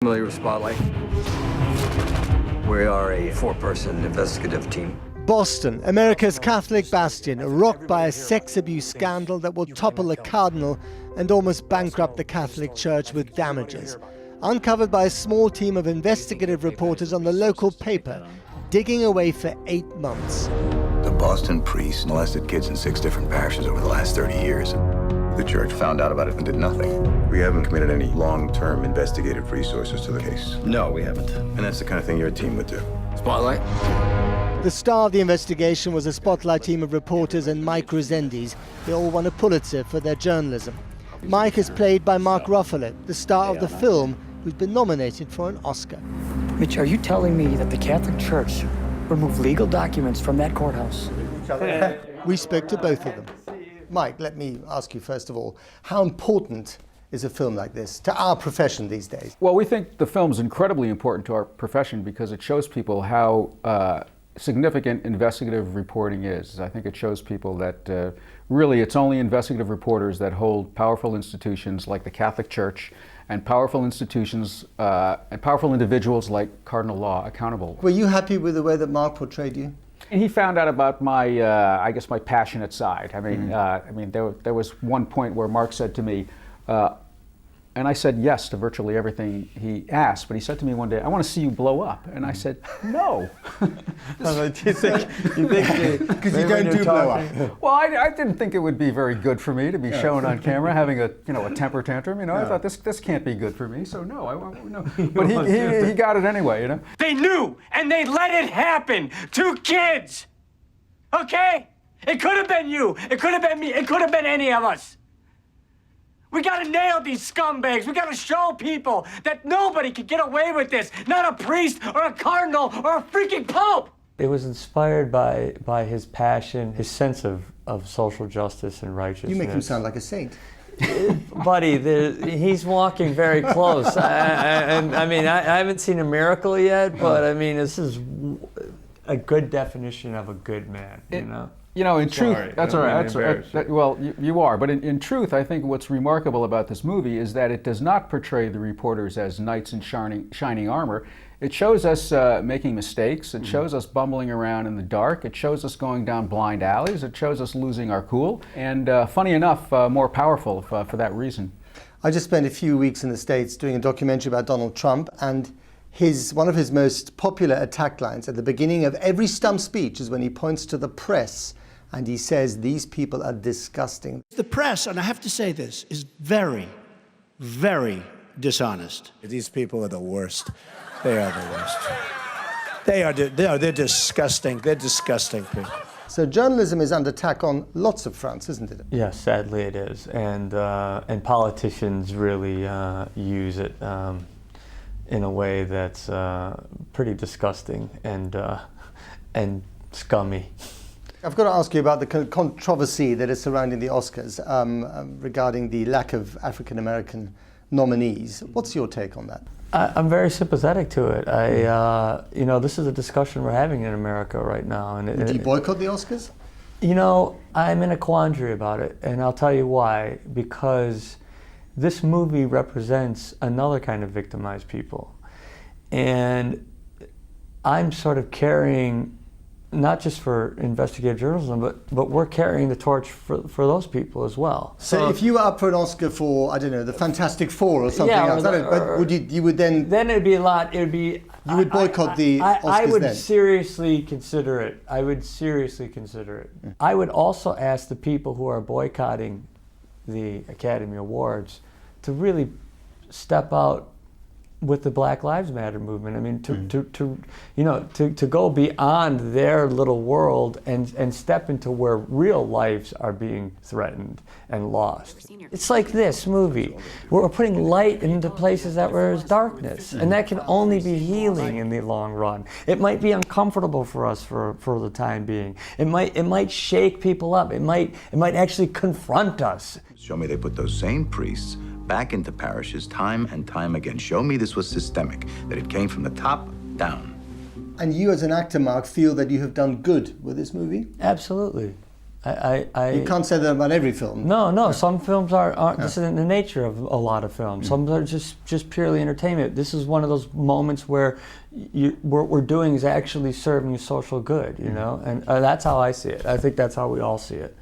Familiar with Spotlight? We are a 4-person investigative team. Boston, America's Catholic bastion, rocked by a sex abuse scandal that will topple a cardinal and almost bankrupt the Catholic Church with damages. Uncovered by a small team of investigative reporters on the local paper, digging away for 8 months. The Boston priests molested kids in 6 different parishes over the last 30 years. The church found out about it and did nothing. We haven't committed any long-term investigative resources to the case. No, we haven't. And that's the kind of thing your team would do. Spotlight? The star of the investigation was a Spotlight team of reporters and Mike Resendiz. They all won a Pulitzer for their journalism. Mike is played by Mark Ruffalo, the star of the film, who's been nominated for an Oscar. Mitch, are you telling me that the Catholic Church removed legal documents from that courthouse? We spoke to both of them. Mike, let me ask you first of all, how important is a film like this to our profession these days? Well, we think the film's incredibly important to our profession because it shows people how significant investigative reporting is. I think it shows people that really it's only investigative reporters that hold powerful institutions like the Catholic Church and powerful institutions and powerful individuals like Cardinal Law accountable. Were you happy with the way that Mark portrayed you? And he found out about my, I guess, my passionate side. I mean, there was one point where Mark said to me, and I said yes to virtually everything he asked, but he said to me one day, "I want to see you blow up." And I said, "No." Because you don't do blow up. Well, I didn't think it would be very good for me to be shown on camera having a temper tantrum. I thought this can't be good for me. So no. But he got it anyway. They knew and they let it happen. 2 kids. Okay? It could have been you. It could have been me. It could have been any of us. We gotta nail these scumbags. We gotta show people that nobody can get away with this. Not a priest or a cardinal or a freaking pope. It was inspired by his passion, his sense of social justice and righteousness. You make him sound like a saint. Buddy, he's walking very close. I mean, I haven't seen a miracle yet, but I mean, this is a good definition of a good man, in truth, that's all right. Well, you are. But in truth, I think what's remarkable about this movie is that it does not portray the reporters as knights in shining armor. It shows us making mistakes. It shows us bumbling around in the dark. It shows us going down blind alleys. It shows us losing our cool. And funny enough, more powerful for that reason. I just spent a few weeks in the States doing a documentary about Donald Trump, and one of his most popular attack lines at the beginning of every stump speech is when he points to the press and he says, "These people are disgusting." The press, and I have to say this, is very, very dishonest. These people are the worst. They are the worst. They're disgusting. They're disgusting people. So journalism is under attack on lots of fronts, isn't it? Yes, sadly it is, and politicians really use it in a way that's pretty disgusting and scummy. I've got to ask you about the controversy that is surrounding the Oscars regarding the lack of African-American nominees. What's your take on that? I'm very sympathetic to it. This is a discussion we're having in America right now. And do you boycott the Oscars? I'm in a quandary about it, and I'll tell you why. Because this movie represents another kind of victimized people. And I'm sort of carrying, not just for investigative journalism, but we're carrying the torch for those people as well. So if you were up for an Oscar for, I don't know, the Fantastic Four or something else, but you would then... Then it'd be a lot, you would boycott the Oscars I would then? seriously consider it. I would seriously consider it. I would also ask the people who are boycotting the Academy Awards to really step out with the Black Lives Matter movement. I mean, to go beyond their little world and step into where real lives are being threatened and lost. It's like this movie. We're putting light into places that were as darkness, and that can only be healing in the long run. It might be uncomfortable for us for the time being. It might shake people up. It might actually confront us. Show me they put those same priests back into parishes time and time again. Show me this was systemic, that it came from the top down. And you as an actor, Mark, feel that you have done good with this movie? Absolutely. You can't say that about every film. No. Some films aren't. This isn't the nature of a lot of films. Some are just purely entertainment. This is one of those moments where what we're doing is actually serving social good, you know, and that's how I see it. I think that's how we all see it.